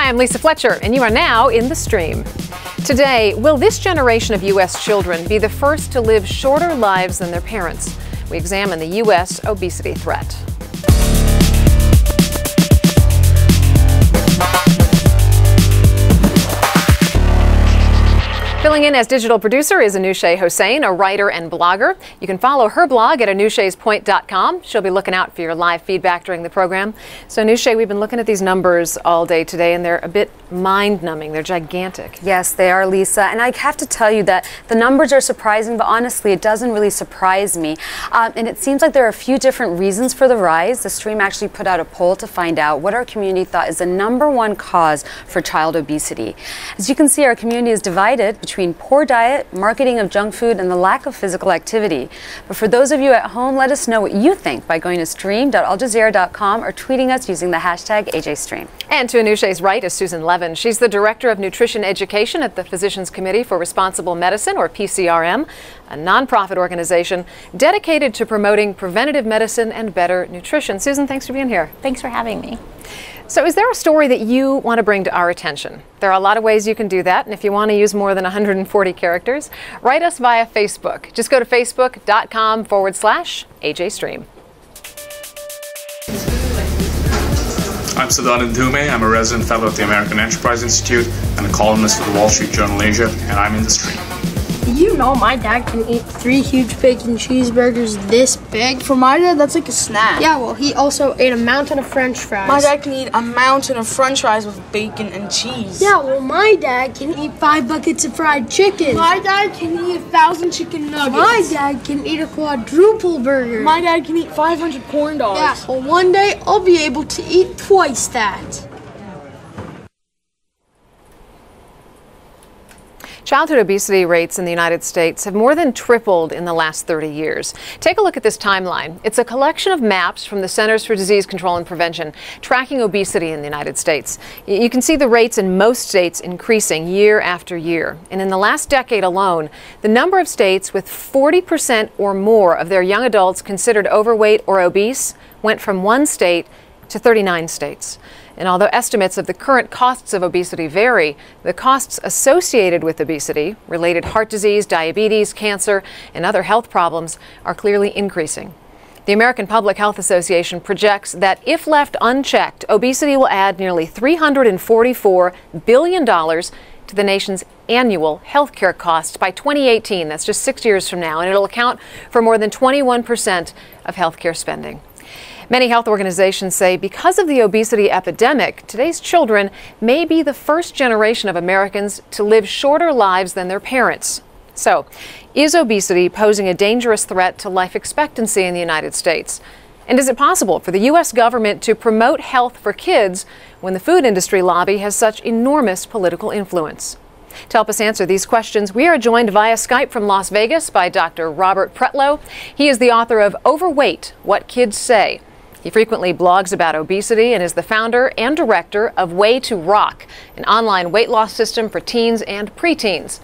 Hi, I'm Lisa Fletcher, and you are now in the stream. Today, will this generation of U.S. children be the first to live shorter lives than their parents? We examine the U.S. obesity threat. Filling in as digital producer is Anousheh Hossain, a writer and blogger. You can follow her blog at anoushehspoint.com. She'll be looking out for your live feedback during the program. So Anousheh, we've been looking at these numbers all day today, and they're a bit mind-numbing. They're gigantic. Yes, they are, Lisa. And I have to tell you that the numbers are surprising, but honestly, it doesn't really surprise me. And it seems like there are a few different reasons for the rise. The stream actually put out a poll to find out what our community thought is the #1 cause for child obesity. As you can see, our community is divided between poor diet, marketing of junk food, and the lack of physical activity. But for those of you at home, let us know what you think by going to stream.aljazeera.com or tweeting us using the hashtag AJStream. And to Anousheh's right is Susan Levin. She's the Director of Nutrition Education at the Physicians Committee for Responsible Medicine, or PCRM, a nonprofit organization dedicated to promoting preventative medicine and better nutrition. Susan, thanks for being here. Thanks for having me. So is there a story that you want to bring to our attention? There are a lot of ways you can do that, and if you want to use more than 140 characters, write us via Facebook. Just go to facebook.com/AJStream. I'm Sadan Ndume. I'm a resident fellow at the American Enterprise Institute and a columnist for the Wall Street Journal Asia, and I'm in the stream. You know my dad can eat 3 huge bacon cheeseburgers this big. For my dad, that's like a snack. Yeah, well, he also ate a mountain of French fries. My dad can eat a mountain of French fries with bacon and cheese. Yeah, well, my dad can eat 5 buckets of fried chicken. My dad can eat 1,000 chicken nuggets. My dad can eat a quadruple burger. My dad can eat 500 corn dogs. Yeah, well, one day I'll be able to eat twice that. Childhood obesity rates in the United States have more than tripled in the last 30 years. Take a look at this timeline. It's a collection of maps from the Centers for Disease Control and Prevention tracking obesity in the United States. You can see the rates in most states increasing year after year. And in the last decade alone, the number of states with 40% or more of their young adults considered overweight or obese went from 1 state to 39 states. And although estimates of the current costs of obesity vary, the costs associated with obesity, related heart disease, diabetes, cancer, and other health problems, are clearly increasing. The American Public Health Association projects that if left unchecked, obesity will add nearly $344 billion to the nation's annual health care costs by 2018. That's just 6 years from now, and it'll account for more than 21% of health care spending. Many health organizations say because of the obesity epidemic, today's children may be the first generation of Americans to live shorter lives than their parents. So, is obesity posing a dangerous threat to life expectancy in the United States? And is it possible for the U.S. government to promote health for kids when the food industry lobby has such enormous political influence? To help us answer these questions, we are joined via Skype from Las Vegas by Dr. Robert Pretlow. He is the author of Overweight, What Kids Say. He frequently blogs about obesity and is the founder and director of Way to Rock, an online weight loss system for teens and preteens.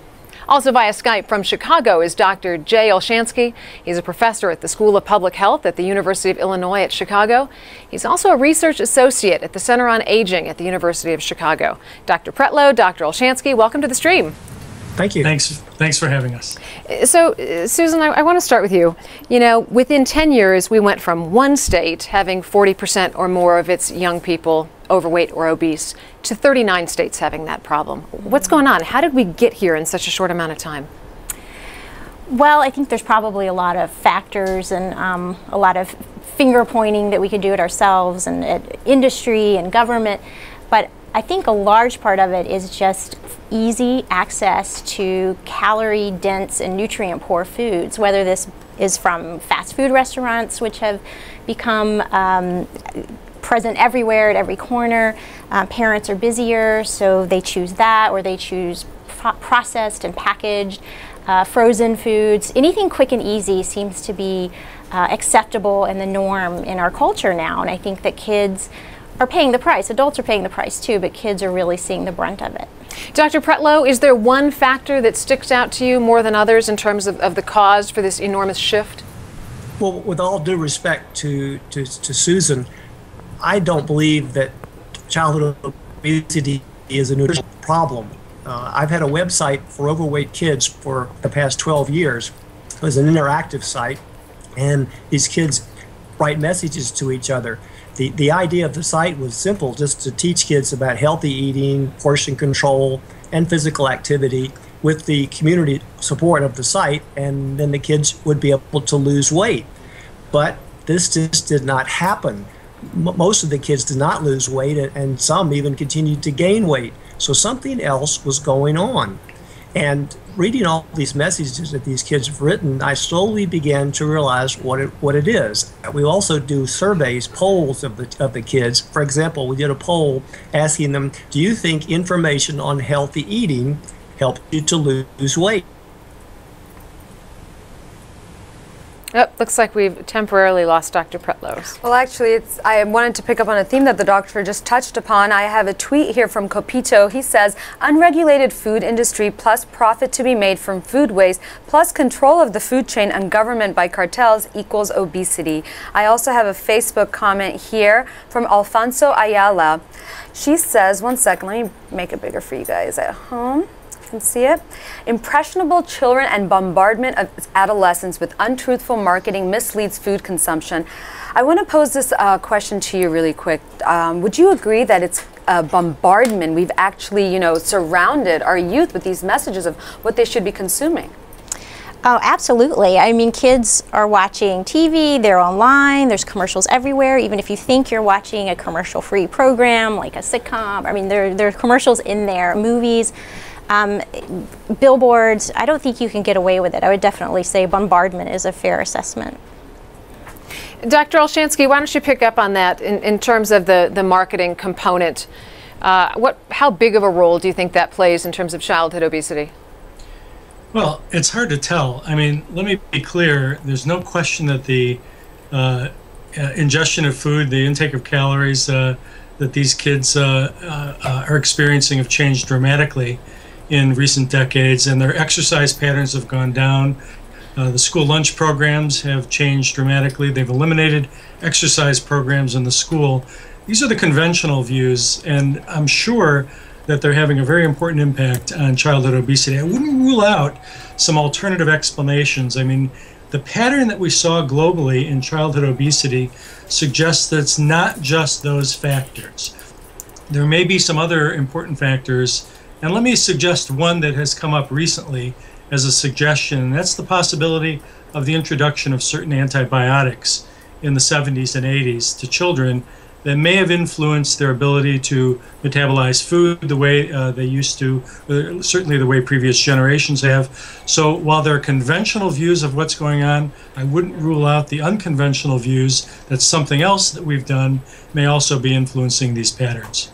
Also via Skype from Chicago is Dr. Jay Olshansky. He's a professor at the School of Public Health at the University of Illinois at Chicago. He's also a research associate at the Center on Aging at the University of Chicago. Dr. Pretlow, Dr. Olshansky, welcome to the stream. Thank you. Thanks for having us. So, Susan, I want to start with you. You know, within 10 years, we went from 1 state having 40% or more of its young people overweight or obese to 39 states having that problem. What's going on? How did we get here in such a short amount of time? Well, I think there's probably a lot of factors and a lot of finger pointing that we could do it ourselves and at industry and government. But I think a large part of it is just easy access to calorie-dense and nutrient-poor foods, whether this is from fast food restaurants, which have become present everywhere at every corner. Parents are busier, so they choose that, or they choose processed and packaged frozen foods. Anything quick and easy seems to be acceptable and the norm in our culture now, and I think that kids are paying the price. Adults are paying the price too, but kids are really seeing the brunt of it. Dr. Pretlow, is there one factor that sticks out to you more than others in terms of the cause for this enormous shift? Well, with all due respect to Susan, I don't believe that childhood obesity is a nutritional problem. I've had a website for overweight kids for the past 12 years. It was an interactive site, and these kids write messages to each other. The idea of the site was simple, just to teach kids about healthy eating, portion control, and physical activity with the community support of the site, and then the kids would be able to lose weight. But this just did not happen. Most of the kids did not lose weight, and some even continued to gain weight. So something else was going on. And reading all these messages that these kids have written, I slowly began to realize what it is. We also do surveys, polls of the kids. For example, we did a poll asking them, do you think information on healthy eating helps you to lose weight? Oh, looks like we've temporarily lost Dr. Pretlow. Well, actually, I wanted to pick up on a theme that the doctor just touched upon. I have a tweet here from Copito. He says, unregulated food industry plus profit to be made from food waste plus control of the food chain and government by cartels equals obesity. I also have a Facebook comment here from Alfonso Ayala. She says, one second, let me make it bigger for you guys at home. Can see it. Impressionable children and bombardment of adolescents with untruthful marketing misleads food consumption. I want to pose this question to you really quick. Would you agree that it's a bombardment? We've actually, surrounded our youth with these messages of what they should be consuming. Oh, absolutely. I mean, kids are watching TV, they're online, there's commercials everywhere. Even if you think you're watching a commercial-free program like a sitcom, I mean, there are commercials in there, movies. Billboards, I don't think you can get away with it. I would definitely say bombardment is a fair assessment. Dr. Olshansky, why don't you pick up on that in terms of the marketing component? How big of a role do you think that plays in terms of childhood obesity? Well, it's hard to tell. I mean, let me be clear. There's no question that the ingestion of food, the intake of calories that these kids are experiencing have changed dramatically in recent decades, and their exercise patterns have gone down. The school lunch programs have changed dramatically. They've eliminated exercise programs in the school. These are the conventional views, and I'm sure that they're having a very important impact on childhood obesity. I wouldn't rule out some alternative explanations. I mean, the pattern that we saw globally in childhood obesity suggests that it's not just those factors. There may be some other important factors, and let me suggest one that has come up recently as a suggestion, and that's the possibility of the introduction of certain antibiotics in the 70s and 80s to children that may have influenced their ability to metabolize food the way they used to, certainly the way previous generations have. So while there are conventional views of what's going on, I wouldn't rule out the unconventional views that something else that we've done may also be influencing these patterns.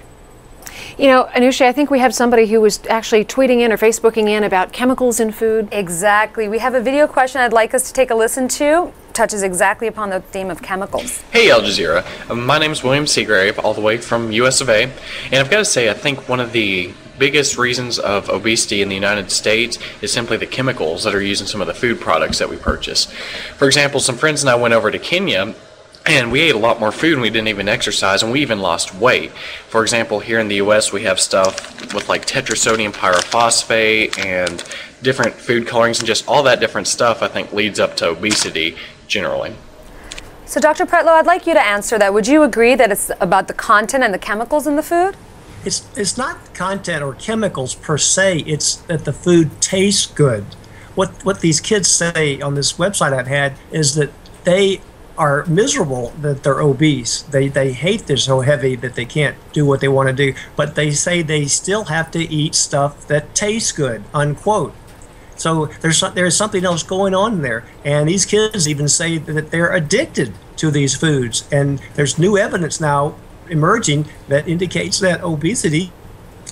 You know, Anusha, I think we have somebody who was actually tweeting in or Facebooking in about chemicals in food. Exactly. We have a video question I'd like us to take a listen to. Touches exactly upon the theme of chemicals. Hey Al Jazeera, my name is William Seagrave, all the way from US of A, and I've got to say I think one of the biggest reasons of obesity in the United States is simply the chemicals that are used in some of the food products that we purchase. For example, some friends and I went over to Kenya, and we ate a lot more food and we didn't even exercise, and we even lost weight. For example, here in the US we have stuff with like tetrasodium pyrophosphate and different food colorings, and just all that different stuff I think leads up to obesity generally. So Dr. Pretlow, I'd like you to answer that. Would you agree that it's about the content and the chemicals in the food? It's not content or chemicals per se, it's that the food tastes good. What these kids say on this website I've had is that they are miserable that they're obese. They hate they're so heavy that they can't do what they want to do, but they say they still have to eat stuff that tastes good, unquote. So there's something else going on there, and these kids even say that they're addicted to these foods, and there's new evidence now emerging that indicates that obesity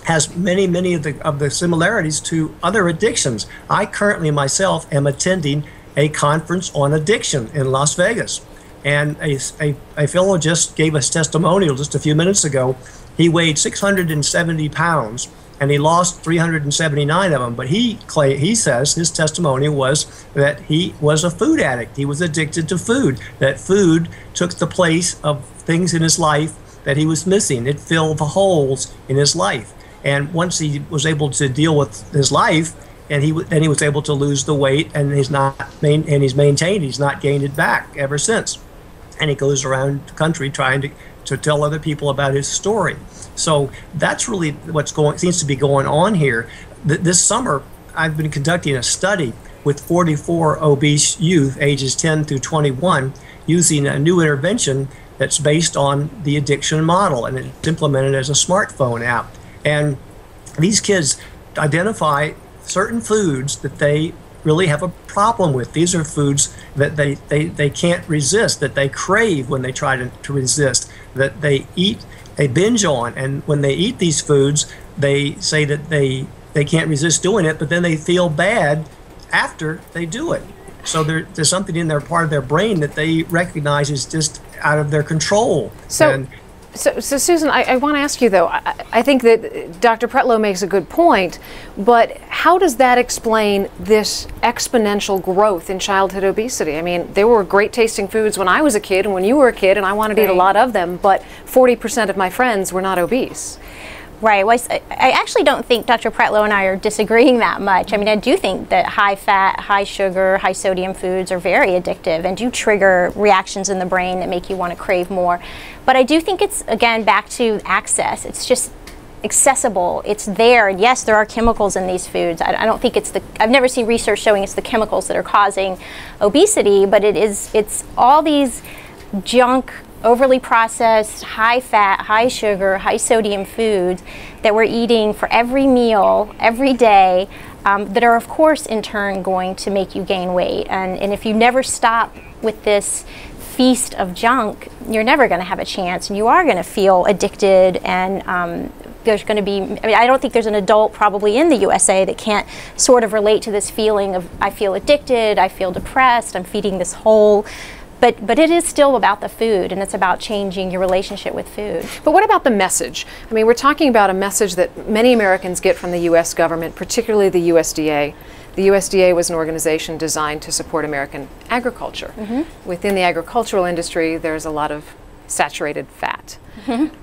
has many of the similarities to other addictions. I currently myself am attending a conference on addiction in Las Vegas, and a fellow just gave us testimonial just a few minutes ago. He weighed 670 pounds. And he lost 379 of them. But he says his testimony was that he was a food addict. He was addicted to food, that food took the place of things in his life that he was missing. It filled the holes in his life. And once he was able to deal with his life, and then he was able to lose the weight, and he's maintained. He's not gained it back ever since. And he goes around the country trying to tell other people about his story. So that's really seems to be going on here. This summer, I've been conducting a study with 44 obese youth ages 10 through 21 using a new intervention that's based on the addiction model, and it's implemented as a smartphone app. And these kids identify certain foods that they really have a problem with. These are foods that they can't resist, that they crave when they try to resist, that they binge on. And when they eat these foods, they say that they can't resist doing it, but then they feel bad after they do it. So there's something in their part of their brain that they recognize is just out of their control. So Susan, I want to ask you, though, I think that Dr. Pretlow makes a good point, but how does that explain this exponential growth in childhood obesity? I mean, there were great tasting foods when I was a kid and when you were a kid, and I wanted to eat a lot of them, but 40% of my friends were not obese. Right. Well, I actually don't think Dr. Pretlow and I are disagreeing that much. I mean, I do think that high fat, high sugar, high sodium foods are very addictive and do trigger reactions in the brain that make you want to crave more. But I do think it's, again, back to access. It's just accessible. It's there. And yes, there are chemicals in these foods. I don't think I've never seen research showing it's the chemicals that are causing obesity, but it's all these junk, overly processed, high fat, high sugar, high sodium foods that we're eating for every meal, every day, that are of course in turn going to make you gain weight. And if you never stop with this feast of junk, you're never going to have a chance, and you are going to feel addicted. And there's going to be, I mean, I don't think there's an adult probably in the USA that can't sort of relate to this feeling of, I feel addicted, I feel depressed, I'm feeding this hole. But it is still about the food, and it's about changing your relationship with food. But what about the message? I mean, we're talking about a message that many Americans get from the U.S. government, particularly the USDA. The USDA was an organization designed to support American agriculture. Mm-hmm. Within the agricultural industry, there's a lot of saturated fat. Mm-hmm.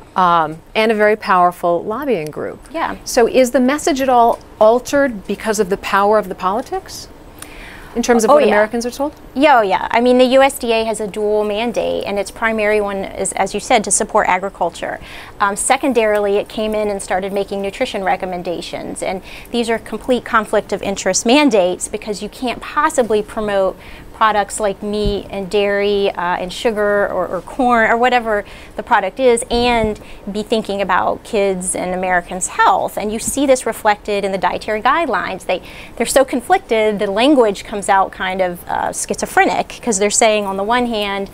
And a very powerful lobbying group. Yeah. So is the message at all altered because of the power of the politics? In terms of what Americans are told? Yeah. I mean, the USDA has a dual mandate, and its primary one is, as you said, to support agriculture. Secondarily, it came in and started making nutrition recommendations, and these are complete conflict of interest mandates because you can't possibly promote products like meat and dairy and sugar or corn or whatever the product is, and be thinking about kids and Americans' health. And you see this reflected in the dietary guidelines. They're so conflicted, the language comes out kind of schizophrenic, because they're saying on the one hand,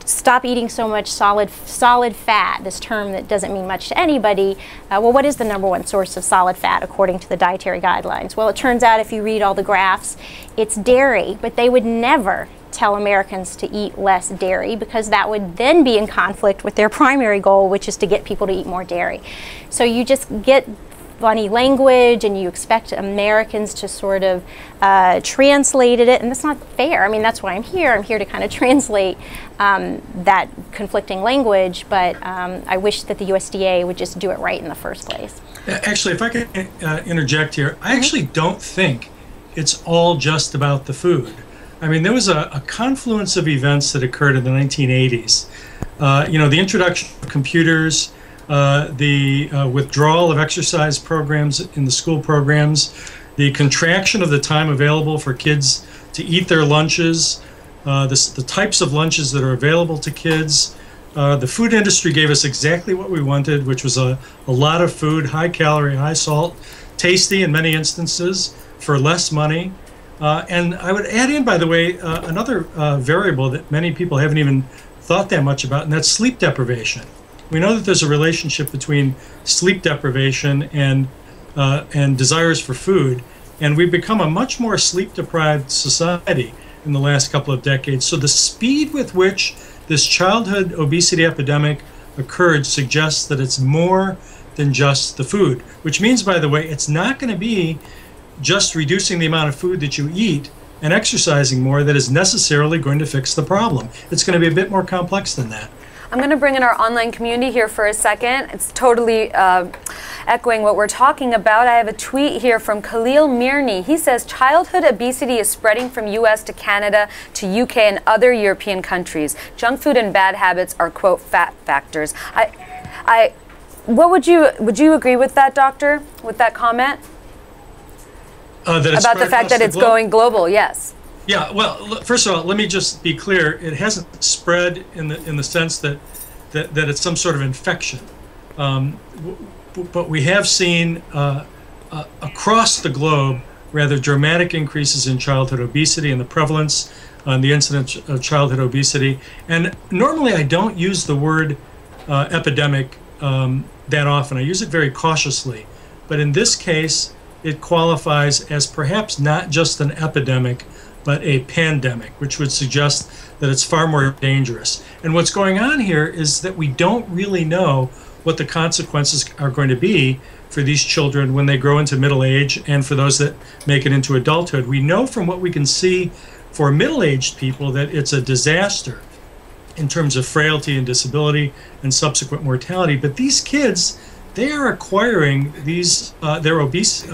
stop eating so much solid fat, this term that doesn't mean much to anybody. Well, what is the number one source of solid fat according to the dietary guidelines? Well, it turns out if you read all the graphs, it's dairy, but they would never tell Americans to eat less dairy, because that would then be in conflict with their primary goal, which is to get people to eat more dairy. So you just get funny language, and you expect Americans to sort of translate it, and that's not fair. I mean, that's why I'm here. I'm here to kind of translate that conflicting language, but I wish that the USDA would just do it right in the first place. Actually, if I could interject here, I actually don't think it's all just about the food. I mean, there was a confluence of events that occurred in the 1980s. The introduction of computers, the withdrawal of exercise programs in the school programs, the contraction of the time available for kids to eat their lunches, the types of lunches that are available to kids. The food industry gave us exactly what we wanted, which was a lot of food, high calorie, high salt, tasty in many instances, for less money. And I would add in, by the way, another variable that many people haven't even thought that much about, and that's sleep deprivation. We know that there's a relationship between sleep deprivation and desires for food, and we've become a much more sleep-deprived society in the last couple of decades. So the speed with which this childhood obesity epidemic occurred suggests that it's more than just the food, which means, by the way, it's not going to be just reducing the amount of food that you eat and exercising more that is necessarily going to fix the problem. It's going to be a bit more complex than that. I'm going to bring in our online community here for a second. It's totally echoing what we're talking about. I have a tweet here from Khalil Mirni. He says, childhood obesity is spreading from U.S. to Canada to UK and other European countries. Junk food and bad habits are, quote, fat factors. What would you agree with that, doctor, with that comment? About the fact that it's going global, yes. Yeah, well, first of all, let me just be clear. It hasn't spread in the sense that it's some sort of infection. But we have seen across the globe rather dramatic increases in childhood obesity and the prevalence and the incidence of childhood obesity. And normally I don't use the word epidemic that often. I use it very cautiously. But in this case, it qualifies as perhaps not just an epidemic, but a pandemic, which would suggest that it's far more dangerous. And what's going on here is that we don't really know what the consequences are going to be for these children when they grow into middle age and for those that make it into adulthood. We know from what we can see for middle-aged people that it's a disaster in terms of frailty and disability and subsequent mortality. But these kids, they are acquiring these obese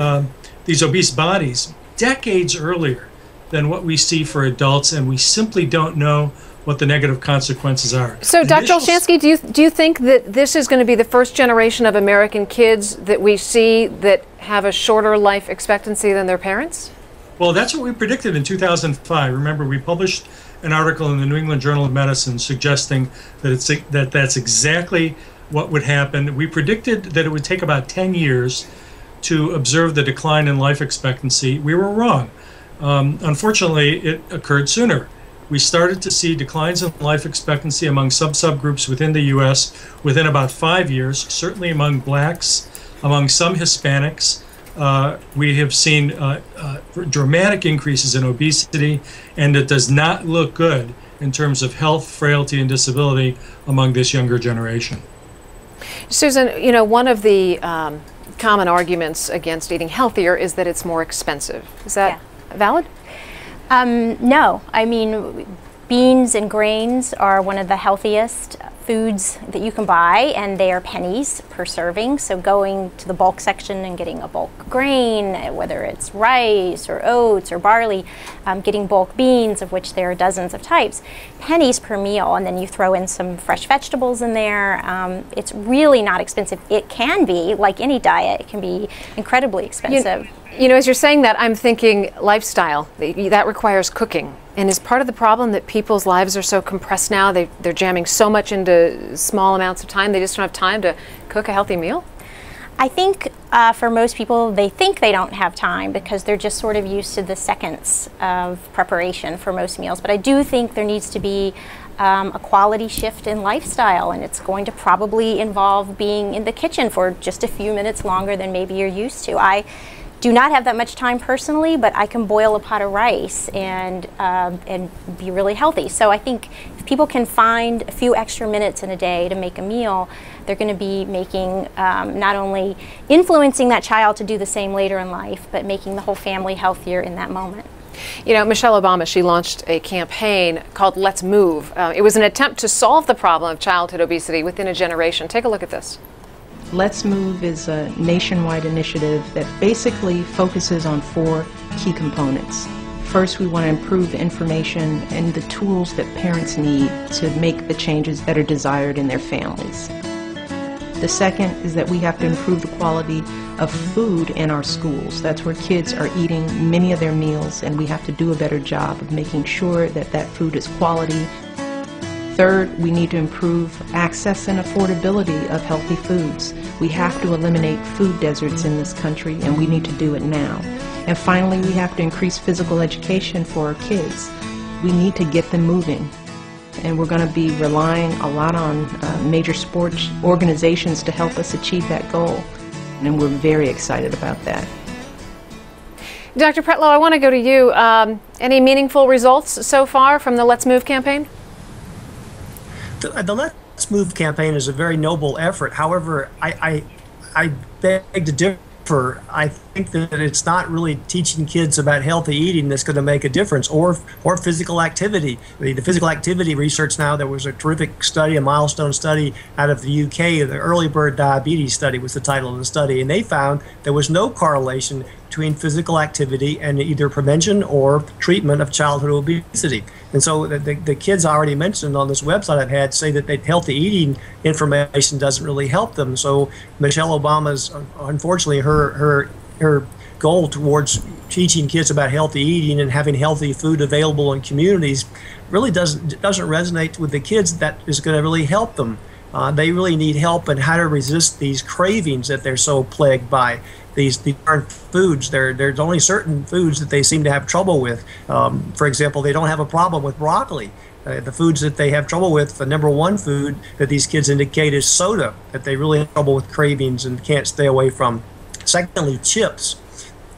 bodies decades earlier than what we see for adults, and we simply don't know what the negative consequences are. So, Dr. Olshansky, do you think that this is going to be the first generation of American kids that we see that have a shorter life expectancy than their parents? Well, that's what we predicted in 2005. Remember, we published an article in the New England Journal of Medicine suggesting that that's exactly what would happen. We predicted that it would take about 10 years to observe the decline in life expectancy. We were wrong. Unfortunately, it occurred sooner. We started to see declines in life expectancy among subgroups within the U.S. within about 5 years, certainly among blacks, among some Hispanics. We have seen dramatic increases in obesity, and it does not look good in terms of health, frailty, and disability among this younger generation. Susan, you know, one of the common arguments against eating healthier is that it's more expensive. Is that valid? No. I mean, beans and grains are one of the healthiest foods that you can buy, and they are pennies per serving. So going to the bulk section and getting a bulk grain, whether it's rice or oats or barley, getting bulk beans, of which there are dozens of types, pennies per meal, and then you throw in some fresh vegetables in there. It's really not expensive. It can be, like any diet, it can be incredibly expensive. You know, as you're saying that, I'm thinking lifestyle. That requires cooking. And is part of the problem that people's lives are so compressed now? They're jamming so much into small amounts of time, they just don't have time to cook a healthy meal? I think for most people, they think they don't have time because they're just sort of used to the seconds of preparation for most meals. But I do think there needs to be a quality shift in lifestyle, and it's going to probably involve being in the kitchen for just a few minutes longer than maybe you're used to. I do not have that much time personally, but I can boil a pot of rice and be really healthy. So I think if people can find a few extra minutes in a day to make a meal, they're going to be making, not only influencing that child to do the same later in life, but making the whole family healthier in that moment. You know, Michelle Obama, she launched a campaign called Let's Move. It was an attempt to solve the problem of childhood obesity within a generation. Take a look at this. Let's Move is a nationwide initiative that basically focuses on 4 key components. First, we want to improve the information and the tools that parents need to make the changes that are desired in their families. The second is that we have to improve the quality of food in our schools. That's where kids are eating many of their meals, and we have to do a better job of making sure that that food is quality. Third, we need to improve access and affordability of healthy foods. We have to eliminate food deserts in this country, and we need to do it now. And finally, we have to increase physical education for our kids. We need to get them moving. And we're going to be relying a lot on major sports organizations to help us achieve that goal. And we're very excited about that. Dr. Pretlow, I want to go to you. Any meaningful results so far from the Let's Move campaign? The Let's Move campaign is a very noble effort. However, I beg to differ I think that it's not really teaching kids about healthy eating that's going to make a difference, or physical activity. The physical activity research now, there was a terrific study, a milestone study out of the UK, the early bird diabetes study was the title of the study, and they found there was no correlation between physical activity and either prevention or treatment of childhood obesity. And so the kids I already mentioned on this website I've had say that healthy eating information doesn't really help them. So Michelle Obama's, unfortunately, her goal towards teaching kids about healthy eating and having healthy food available in communities really doesn't resonate with the kids. That is going to really help them. They really need help in how to resist these cravings that they're so plagued by. These aren't foods. There's only certain foods that they seem to have trouble with. For example, they don't have a problem with broccoli. The foods that they have trouble with, the number one food that these kids indicate is soda, that they really have trouble with cravings and can't stay away from. Secondly, chips.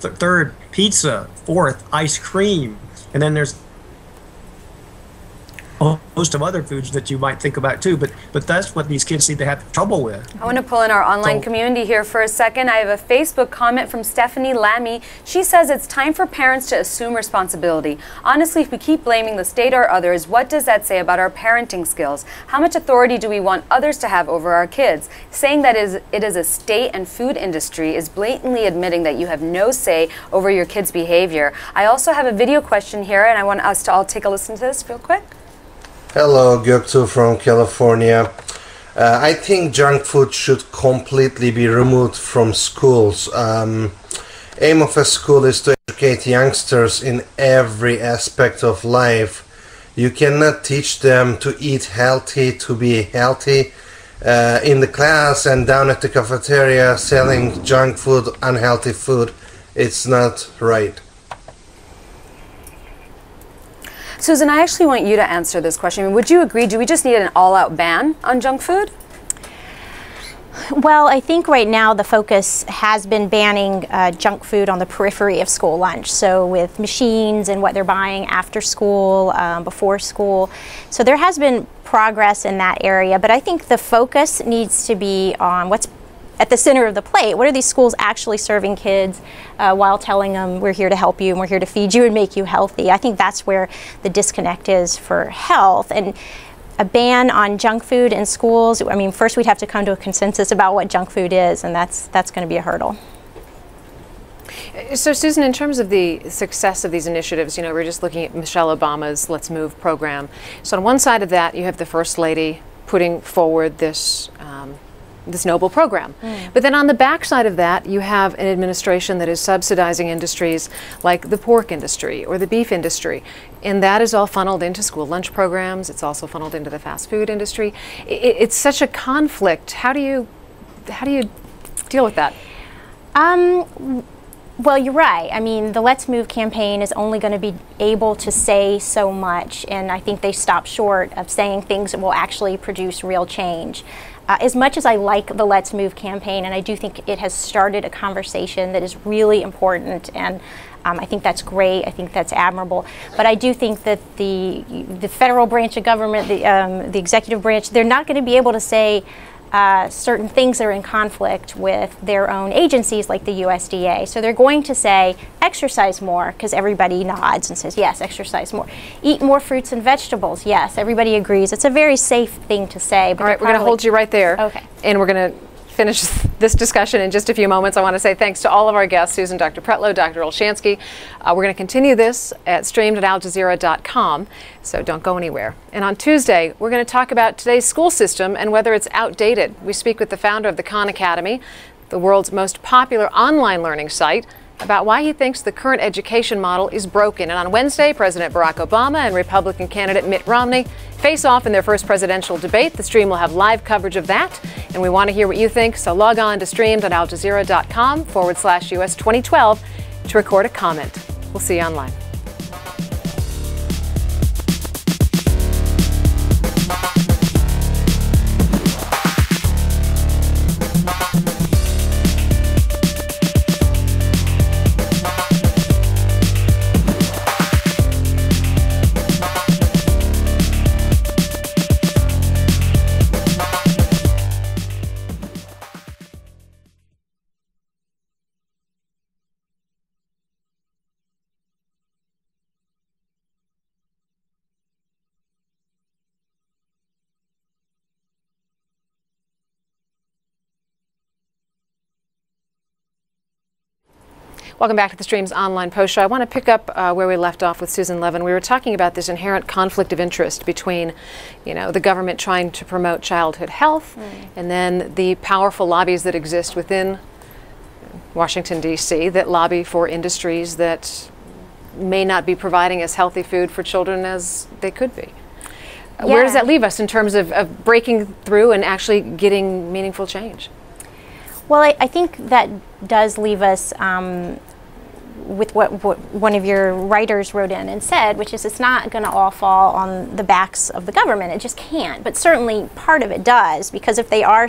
Third, pizza. Fourth, ice cream. And then there's a host of other foods that you might think about too, but that's what these kids seem to have trouble with. I want to pull in our online community here for a second. I have a Facebook comment from Stephanie Lammy. She says it's time for parents to assume responsibility. Honestly, if we keep blaming the state or others, what does that say about our parenting skills? How much authority do we want others to have over our kids? Saying that it is a state and food industry is blatantly admitting that you have no say over your kids' behavior. I also have a video question here, and I want us to all take a listen to this real quick. Hello, Göktuğ from California. I think junk food should completely be removed from schools. Aim of a school is to educate youngsters in every aspect of life. You cannot teach them to eat healthy, to be healthy in the class and down at the cafeteria selling junk food, unhealthy food. It's not right. Susan, I actually want you to answer this question. I mean, would you agree, do we just need an all-out ban on junk food? Well, I think right now the focus has been banning junk food on the periphery of school lunch. So with machines and what they're buying after school, before school. So there has been progress in that area, but I think the focus needs to be on what's at the center of the plate. What are these schools actually serving kids while telling them we're here to help you and we're here to feed you and make you healthy? I think that's where the disconnect is for health. And a ban on junk food in schools, I mean, first we'd have to come to a consensus about what junk food is, and that's going to be a hurdle. So Susan, in terms of the success of these initiatives, you know, we're just looking at Michelle Obama's Let's Move program. So on one side of that, you have the First Lady putting forward this this noble program. But then on the back side of that, you have an administration that is subsidizing industries like the pork industry or the beef industry. And that is all funneled into school lunch programs. It's also funneled into the fast food industry. It's such a conflict. How do you deal with that? Well, you're right. I mean, the Let's Move campaign is only going to be able to say so much, and I think they stop short of saying things that will actually produce real change. As much as I like the Let's Move campaign, and I do think it has started a conversation that is really important, and I think that's great, I think that's admirable, but I do think that the federal branch of government, the executive branch, they're not going to be able to say certain things that are in conflict with their own agencies like the USDA. So they're going to say, exercise more, because everybody nods and says, yes, exercise more. Eat more fruits and vegetables, yes, everybody agrees. It's a very safe thing to say. But all right, we're going to hold you right there. Okay. And we're going to finish this discussion in just a few moments. I want to say thanks to all of our guests, Susan, Dr. Pretlow, Dr. Olshansky. We're going to continue this streamed at aljazeera.com, so don't go anywhere. And on Tuesday, we're going to talk about today's school system and whether it's outdated. We speak with the founder of the Khan Academy, the world's most popular online learning site, about why he thinks the current education model is broken. And on Wednesday, President Barack Obama and Republican candidate Mitt Romney face off in their first presidential debate. The stream will have live coverage of that, and we want to hear what you think, so log on to streamed.aljazeera.com/US 2012 to record a comment. We'll see you online. Welcome back to the Stream's online post show. I want to pick up where we left off with Susan Levin. We were talking about this inherent conflict of interest between, the government trying to promote childhood health and then the powerful lobbies that exist within Washington, D.C. that lobby for industries that may not be providing as healthy food for children as they could be. Where does that leave us in terms of breaking through and actually getting meaningful change? Well, I think that does leave us with what one of your writers wrote in and said, which is it's not going to all fall on the backs of the government. It just can't. But certainly part of it does, because if they are,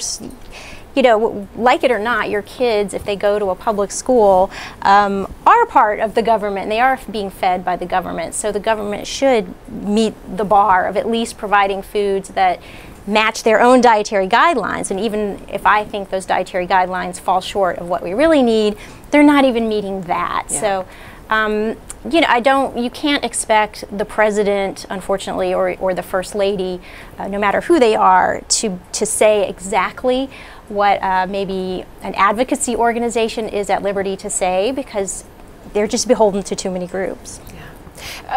like it or not, your kids, if they go to a public school, are part of the government, and they are being fed by the government. So the government should meet the bar of at least providing foods that match their own dietary guidelines. And even if I think those dietary guidelines fall short of what we really need, they're not even meeting that. So, you can't expect the president, unfortunately, or the first lady, no matter who they are, to say exactly what maybe an advocacy organization is at liberty to say, because they're just beholden to too many groups.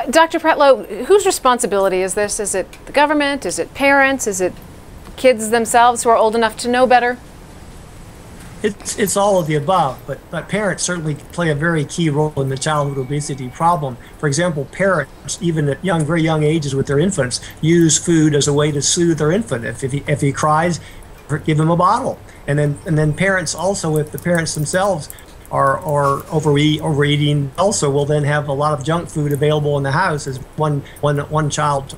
Dr. Pretlow, whose responsibility is this? Is it the government? Is it parents? Is it kids themselves who are old enough to know better? It's all of the above, but parents certainly play a very key role in the childhood obesity problem. For example, parents, even at very young ages with their infants, use food as a way to soothe their infant. If he cries, give him a bottle. And then parents also, if the parents themselves are overeating, also will then have a lot of junk food available in the house. As one child,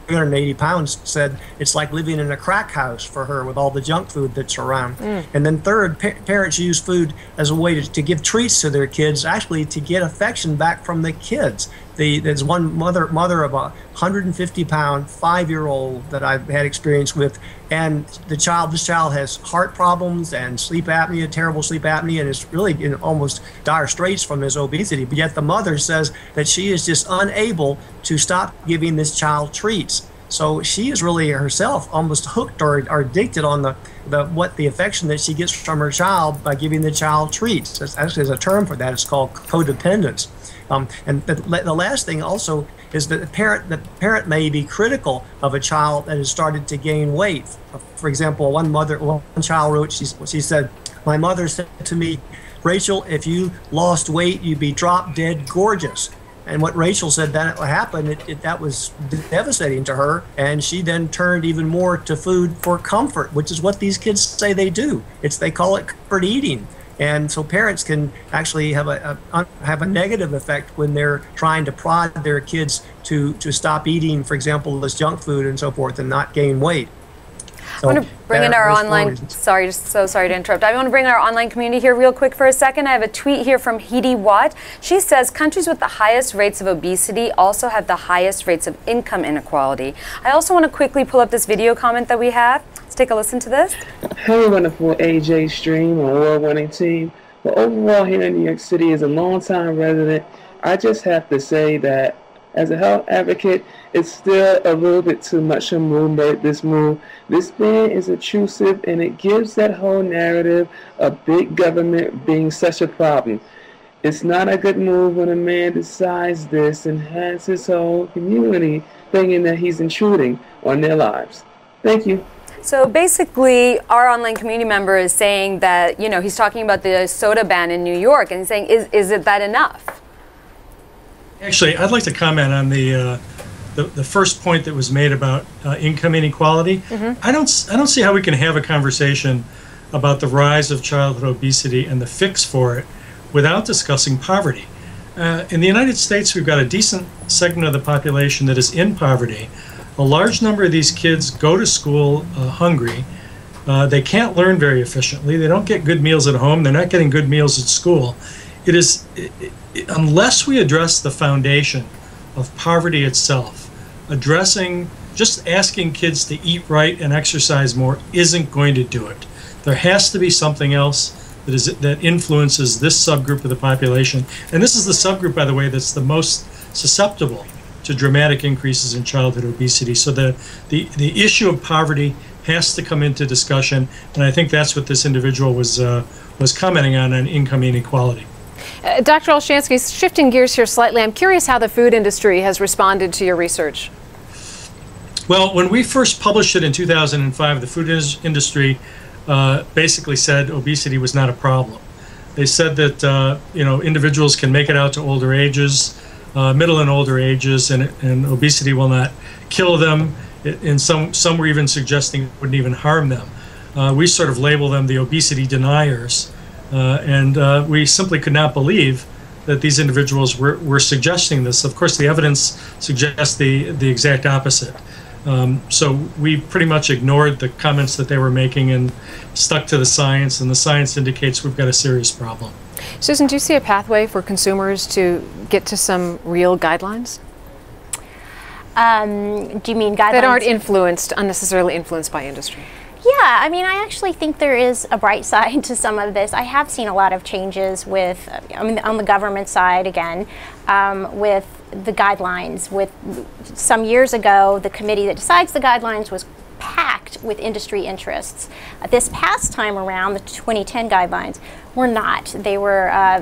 380 pounds, said it's like living in a crack house for her with all the junk food that's around. And then third, parents use food as a way to give treats to their kids, actually to get affection back from the kids. There's one mother of a 150-pound 5-year-old that I've had experience with, and this child has heart problems and sleep apnea, terrible sleep apnea, and is really in almost dire straits from his obesity. But yet the mother says that she is just unable to stop giving this child treats. So she is really herself almost hooked or addicted on the affection that she gets from her child by giving the child treats. There's a term for that. It's called codependence. And the last thing also is that the parent may be critical of a child that has started to gain weight. For example, one child wrote, she said, "My mother said to me, Rachel, if you lost weight, you'd be drop dead gorgeous." And what Rachel said that happened, that was devastating to her, and she then turned even more to food for comfort, which is what these kids say they do. They call it comfort eating. And so parents can actually have a negative effect when they're trying to prod their kids to stop eating, for example, this junk food and so forth, and not gain weight. So I want to bring in our online, sorry to interrupt. I want to bring in our online community here real quick for a second. I have a tweet here from Hedy Watt. She says, countries with the highest rates of obesity also have the highest rates of income inequality. I also want to quickly pull up this video comment that we have. Let's take a listen to this. Hello, wonderful AJ Stream on World Winning Team. Well, overall here in New York City, as a longtime resident, I just have to say that as a health advocate, it's still a little bit too much to move this move. This ban is intrusive, and it gives that whole narrative of big government being such a problem. It's not a good move when a man decides this and has his whole community thinking that he's intruding on their lives. Thank you. So basically, our online community member is saying that, he's talking about the soda ban in New York, and he's saying, is it that enough? Actually, I'd like to comment on the first point that was made about income inequality. I don't see how we can have a conversation about the rise of childhood obesity and the fix for it without discussing poverty. In the United States, we've got a decent segment of the population that is in poverty. A large number of these kids go to school hungry. They can't learn very efficiently. They don't get good meals at home. They're not getting good meals at school. Unless we address the foundation of poverty itself, just asking kids to eat right and exercise more isn't going to do it. There has to be something else that influences this subgroup of the population. And this is the subgroup, by the way, that's the most susceptible to dramatic increases in childhood obesity. So the issue of poverty has to come into discussion, and I think that's what this individual was commenting on income inequality. Dr. Olshansky, shifting gears here slightly, I'm curious how the food industry has responded to your research. Well, when we first published it in 2005, the food industry basically said obesity was not a problem. They said that individuals can make it out to older ages, middle and older ages, and obesity will not kill them. And some were even suggesting it wouldn't even harm them. We sort of label them the obesity deniers, and we simply could not believe that these individuals were suggesting this. Of course, the evidence suggests the exact opposite. So we pretty much ignored the comments that they were making and stuck to the science, and the science indicates we've got a serious problem. Susan, do you see a pathway for consumers to get to some real guidelines? Do you mean guidelines? That aren't unnecessarily influenced by industry. Yeah, I mean, I actually think there is a bright side to some of this. I have seen a lot of changes with, on the government side again, with the guidelines. With some years ago, the committee that decides the guidelines was packed with industry interests. This past time around, the 2010 guidelines were not. They were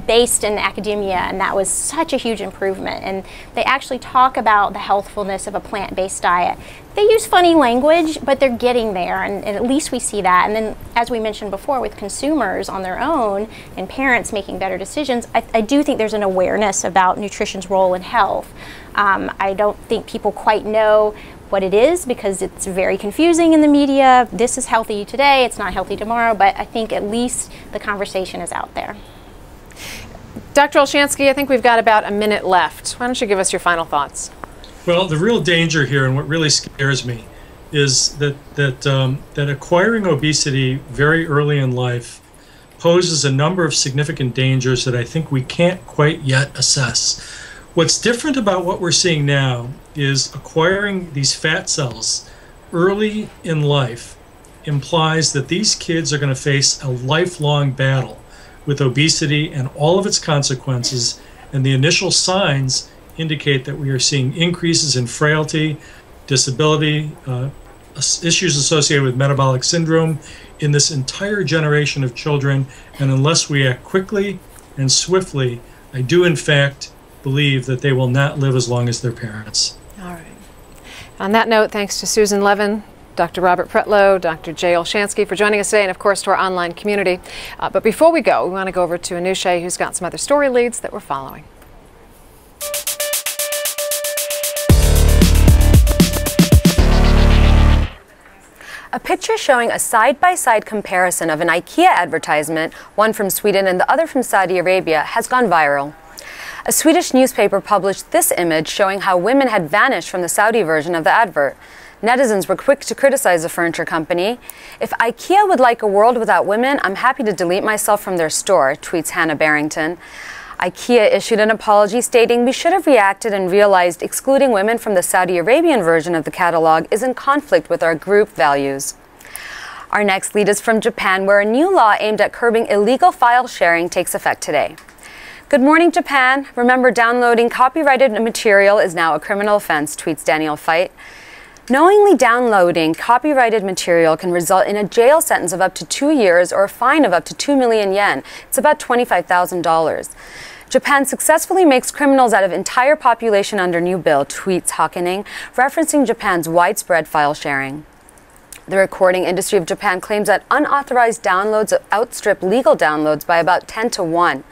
based in academia, and that was such a huge improvement. And they actually talk about the healthfulness of a plant-based diet. They use funny language, but they're getting there, and at least we see that. And then, as we mentioned before, with consumers on their own and parents making better decisions, I do think there's an awareness about nutrition's role in health. I don't think people quite know what it is because it's very confusing in the media. This is healthy today, it's not healthy tomorrow, but I think at least the conversation is out there. Dr. Olshansky, I think we've got about a minute left. Why don't you give us your final thoughts? Well, the real danger here, and what really scares me, is that acquiring obesity very early in life poses a number of significant dangers that I think we can't quite yet assess. What's different about what we're seeing now is acquiring these fat cells early in life implies that these kids are going to face a lifelong battle with obesity and all of its consequences, and the initial signs indicate that we are seeing increases in frailty, disability, issues associated with metabolic syndrome in this entire generation of children, and unless we act quickly and swiftly, I do in fact believe that they will not live as long as their parents. All right. On that note, thanks to Susan Levin, Dr. Robert Pretlow, Dr. Jay Olshansky for joining us today, and of course to our online community. But before we go, we want to go over to Anusha, who's got some other story leads that we're following. A picture showing a side-by-side comparison of an IKEA advertisement, one from Sweden and the other from Saudi Arabia, has gone viral. A Swedish newspaper published this image showing how women had vanished from the Saudi version of the advert. Netizens were quick to criticize the furniture company. "If IKEA would like a world without women, I'm happy to delete myself from their store," tweets Hannah Barrington. IKEA issued an apology stating, "We should have reacted and realized excluding women from the Saudi Arabian version of the catalog is in conflict with our group values." Our next lead is from Japan, where a new law aimed at curbing illegal file sharing takes effect today. "Good morning, Japan. Remember, downloading copyrighted material is now a criminal offense," tweets Daniel Feit. Knowingly downloading copyrighted material can result in a jail sentence of up to 2 years or a fine of up to 2 million yen. It's about $25,000. Japan successfully makes criminals out of entire population under new bill, tweets Hawkening, referencing Japan's widespread file sharing. The recording industry of Japan claims that unauthorized downloads outstrip legal downloads by about 10 to 1.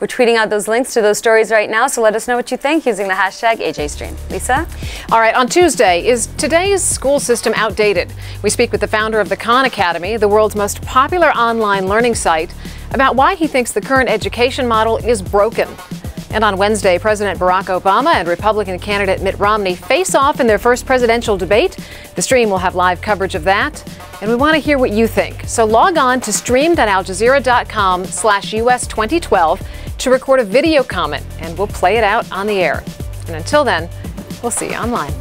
We're tweeting out those links to those stories right now, so let us know what you think using the hashtag AJStream. Lisa? All right, on Tuesday, is today's school system outdated? We speak with the founder of the Khan Academy, the world's most popular online learning site, about why he thinks the current education model is broken. And on Wednesday, President Barack Obama and Republican candidate Mitt Romney face off in their first presidential debate. The stream will have live coverage of that, and we want to hear what you think. So log on to stream.aljazeera.com/US2012 to record a video comment, and we'll play it out on the air. And until then, we'll see you online.